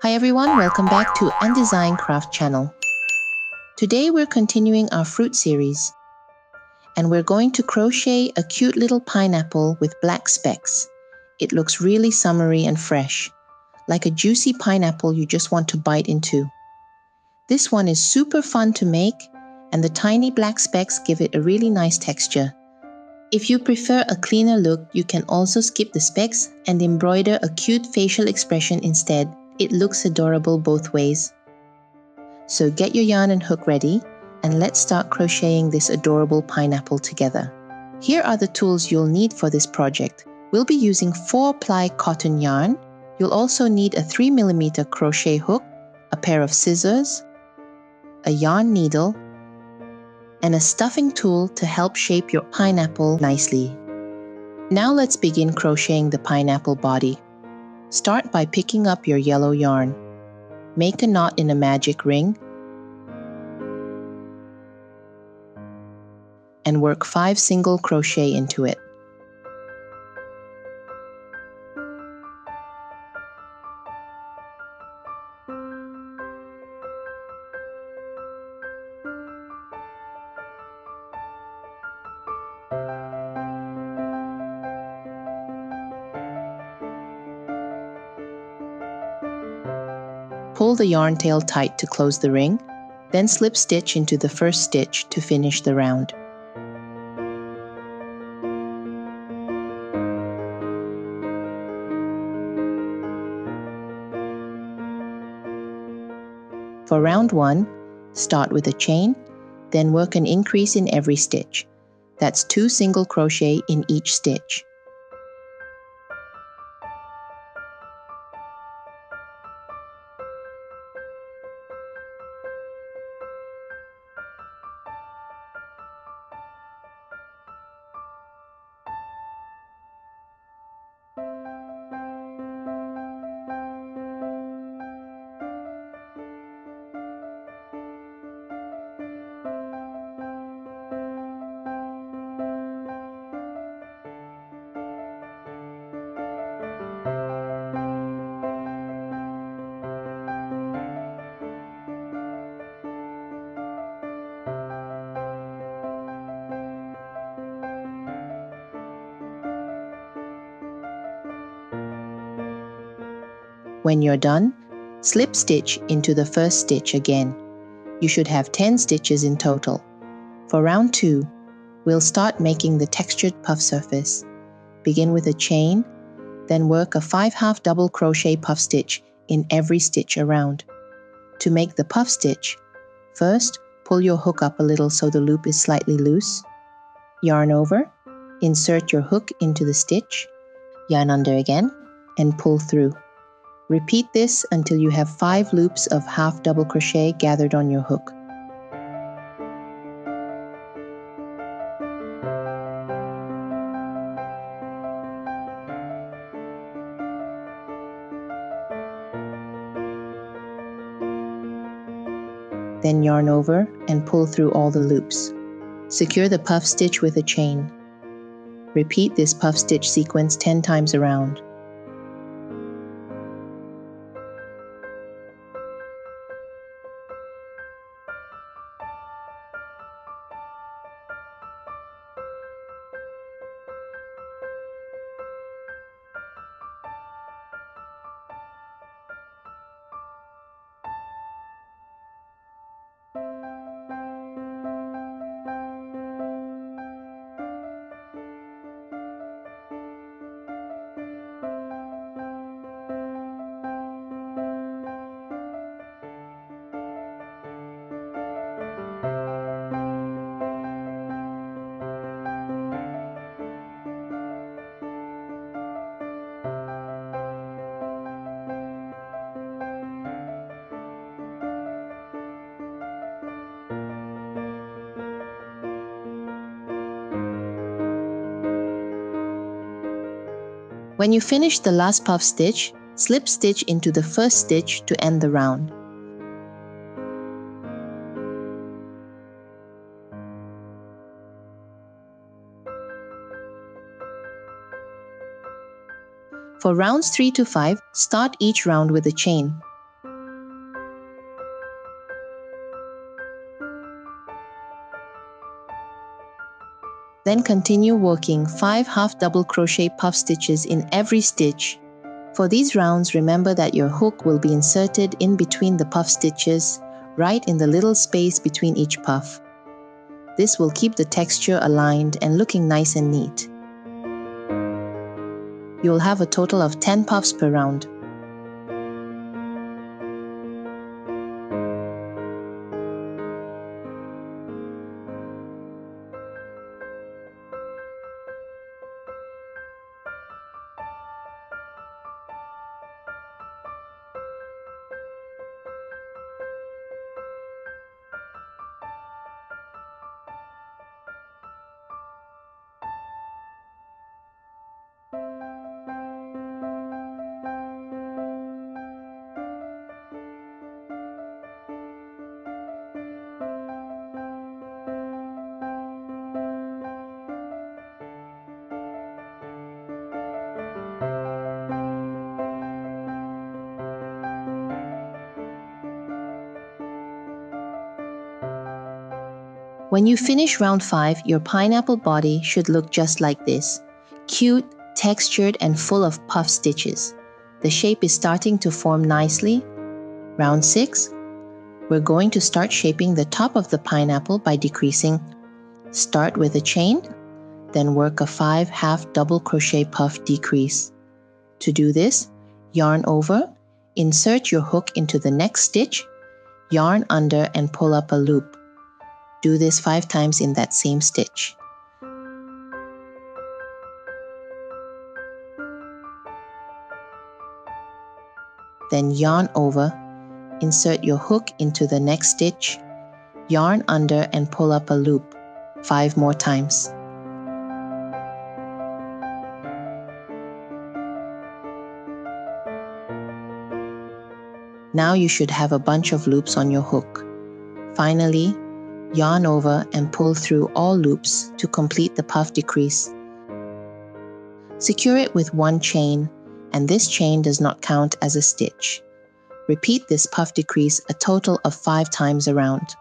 Hi everyone, welcome back to Undesign Craft channel. Today we're continuing our fruit series and we're going to crochet a cute little pineapple with black specks. It looks really summery and fresh, like a juicy pineapple you just want to bite into. This one is super fun to make and the tiny black specks give it a really nice texture. If you prefer a cleaner look, you can also skip the specks and embroider a cute facial expression instead. It looks adorable both ways. So get your yarn and hook ready and let's start crocheting this adorable pineapple together. Here are the tools you'll need for this project. We'll be using 4-ply cotton yarn. You'll also need a 3mm crochet hook, a pair of scissors, a yarn needle, and a stuffing tool to help shape your pineapple nicely. Now let's begin crocheting the pineapple body. Start by picking up your yellow yarn. Make a knot in a magic ring and work 5 single crochet into it. Pull the yarn tail tight to close the ring, then slip stitch into the first stitch to finish the round. For round 1, start with a chain, then work an increase in every stitch. That's 2 single crochet in each stitch. When you're done, slip stitch into the first stitch again. You should have 10 stitches in total. For round 2, we'll start making the textured puff surface. Begin with a chain, then work a 5/2 double crochet puff stitch in every stitch around. To make the puff stitch, first pull your hook up a little so the loop is slightly loose. Yarn over, insert your hook into the stitch, yarn under again, and pull through. Repeat this until you have 5 loops of half double crochet gathered on your hook. Then yarn over and pull through all the loops. Secure the puff stitch with a chain. Repeat this puff stitch sequence 10 times around. When you finish the last puff stitch, slip stitch into the first stitch to end the round. For rounds 3 to 5, start each round with a chain. Then continue working 5 half double crochet puff stitches in every stitch. For these rounds, remember that your hook will be inserted in between the puff stitches, right in the little space between each puff. This will keep the texture aligned and looking nice and neat. You'll have a total of 10 puffs per round. When you finish round 5, your pineapple body should look just like this. Cute, textured, and full of puff stitches. The shape is starting to form nicely. Round 6, we're going to start shaping the top of the pineapple by decreasing. Start with a chain, then work a 5 half double crochet puff decrease. To do this, yarn over, insert your hook into the next stitch, yarn under and pull up a loop. Do this 5 times in that same stitch. Then yarn over, insert your hook into the next stitch, yarn under and pull up a loop 5 more times. Now you should have a bunch of loops on your hook. Finally, yarn over and pull through all loops to complete the puff decrease. Secure it with one chain, and this chain does not count as a stitch. Repeat this puff decrease a total of 5 times around.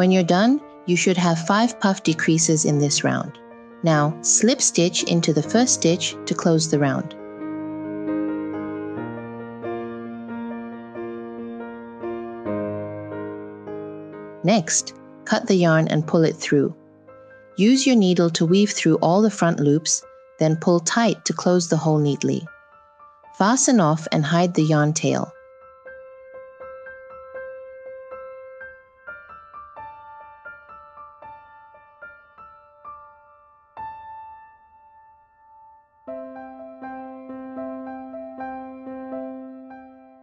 When you're done, you should have 5 puff decreases in this round. Now, slip stitch into the first stitch to close the round. Next, cut the yarn and pull it through. Use your needle to weave through all the front loops, then pull tight to close the hole neatly. Fasten off and hide the yarn tail.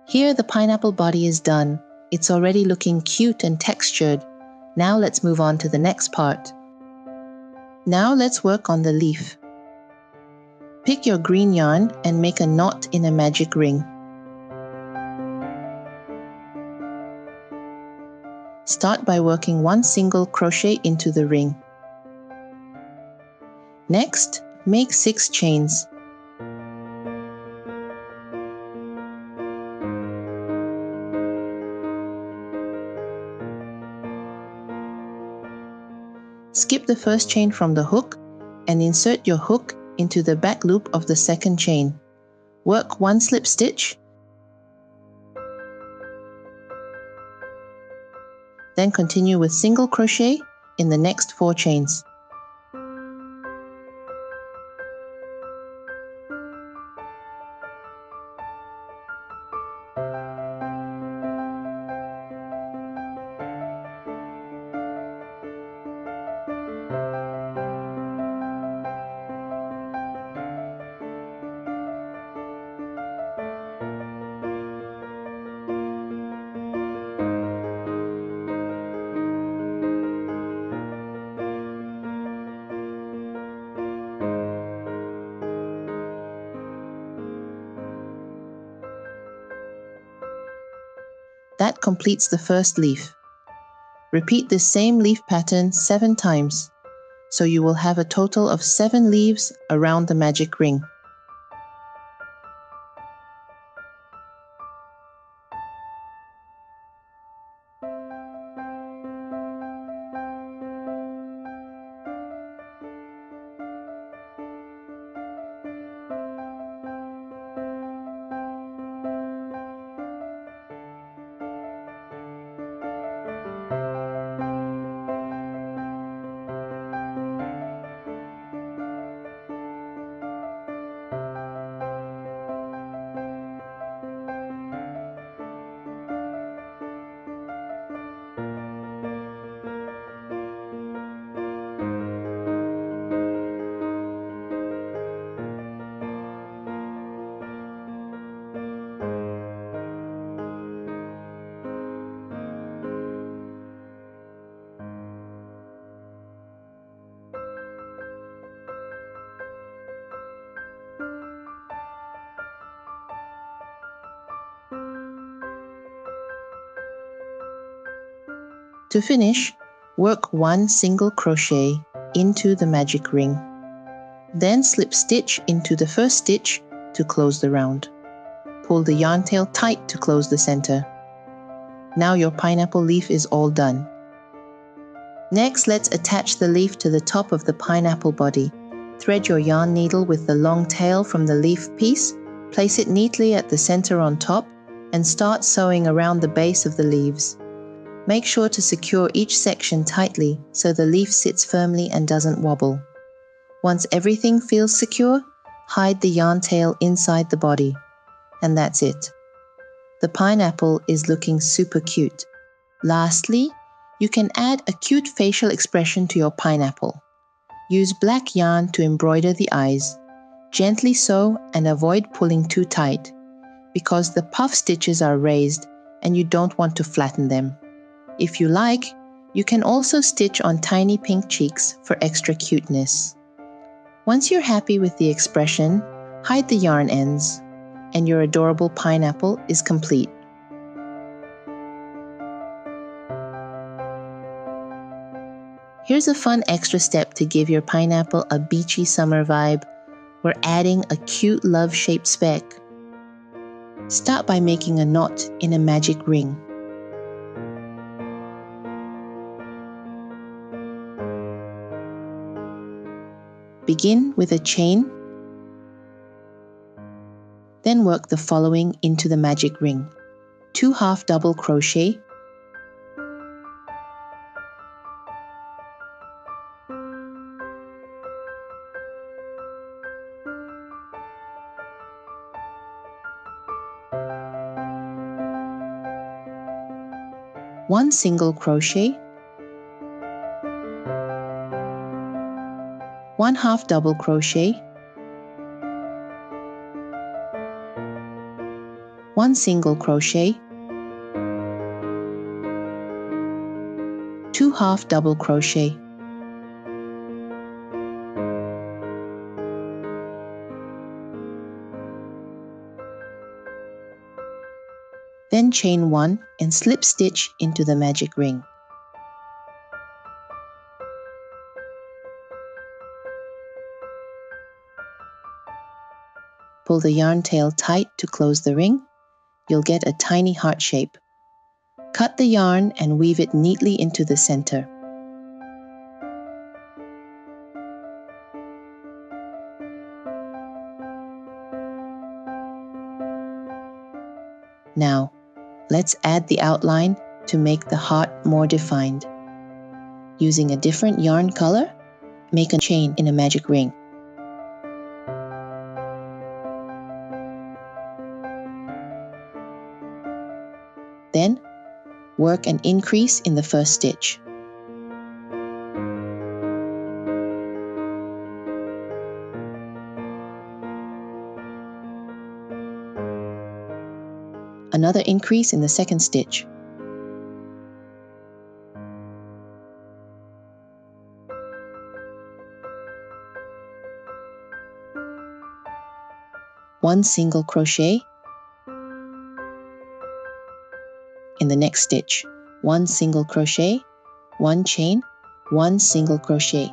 Here the pineapple body is done. It's already looking cute and textured. Now let's move on to the next part. Now let's work on the leaf. Pick your green yarn and make a knot in a magic ring. Start by working one single crochet into the ring. Next, make 6 chains. Skip the first chain from the hook and insert your hook into the back loop of the second chain. Work 1 slip stitch, then continue with single crochet in the next 4 chains. That completes the first leaf. Repeat this same leaf pattern 7 times, so you will have a total of 7 leaves around the magic ring. To finish, work 1 single crochet into the magic ring. Then slip stitch into the first stitch to close the round. Pull the yarn tail tight to close the center. Now your pineapple leaf is all done. Next, let's attach the leaf to the top of the pineapple body. Thread your yarn needle with the long tail from the leaf piece, place it neatly at the center on top, and start sewing around the base of the leaves. Make sure to secure each section tightly so the leaf sits firmly and doesn't wobble. Once everything feels secure, hide the yarn tail inside the body. And that's it. The pineapple is looking super cute. Lastly, you can add a cute facial expression to your pineapple. Use black yarn to embroider the eyes. Gently sew and avoid pulling too tight, because the puff stitches are raised and you don't want to flatten them. If you like, you can also stitch on tiny pink cheeks for extra cuteness. Once you're happy with the expression, hide the yarn ends, and your adorable pineapple is complete. Here's a fun extra step to give your pineapple a beachy summer vibe. We're adding a cute love-shaped speck. Start by making a knot in a magic ring. Begin with a chain, then work the following into the magic ring. 2 half double crochet, one single crochet, 1 half double crochet, 1 single crochet, 2 half double crochet. Then chain 1 and slip stitch into the magic ring. pull the yarn tail tight to close the ring, you'll get a tiny heart shape. Cut the yarn and weave it neatly into the center. Now, let's add the outline to make the heart more defined. Using a different yarn color, make a chain in a magic ring. Then, work an increase in the first stitch. Another increase in the second stitch. One single crochet in the next stitch. One single crochet, one chain, one single crochet,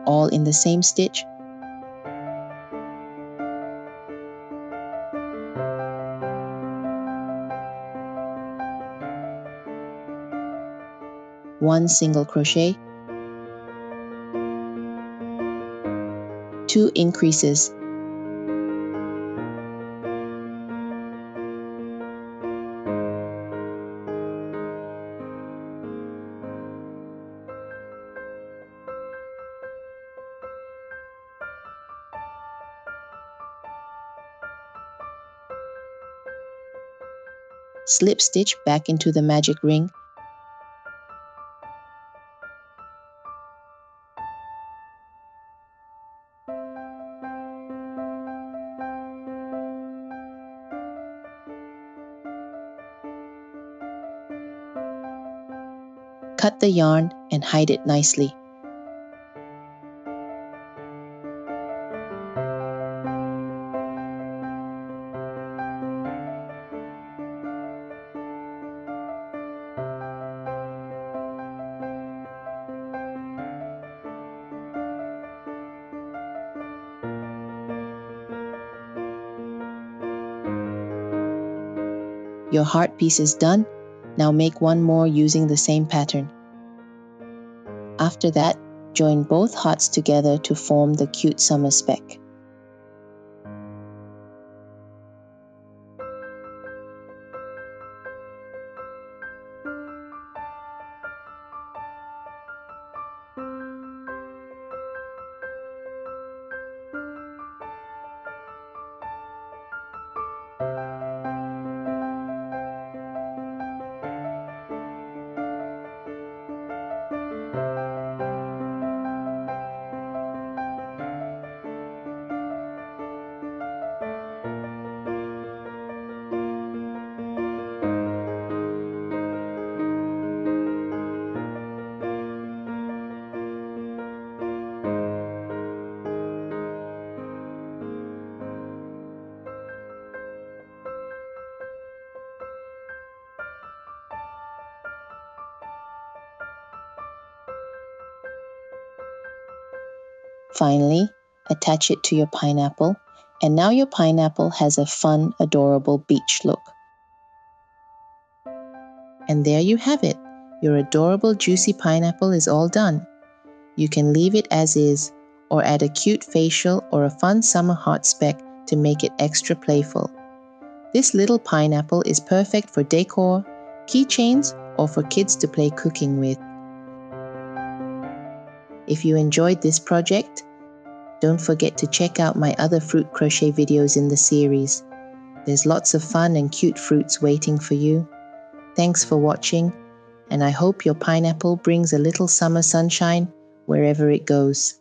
all in the same stitch. One single crochet, two increases, slip stitch back into the magic ring, cut the yarn and hide it nicely. Your heart piece is done. Now make one more using the same pattern. After that, join both hearts together to form the cute summer spec. Finally, attach it to your pineapple, and now your pineapple has a fun, adorable beach look. And there you have it. Your adorable juicy pineapple is all done. You can leave it as is, or add a cute facial or a fun summer heart speck to make it extra playful. This little pineapple is perfect for decor, keychains, or for kids to play cooking with. If you enjoyed this project, don't forget to check out my other fruit crochet videos in the series. There's lots of fun and cute fruits waiting for you. Thanks for watching, and I hope your pineapple brings a little summer sunshine wherever it goes.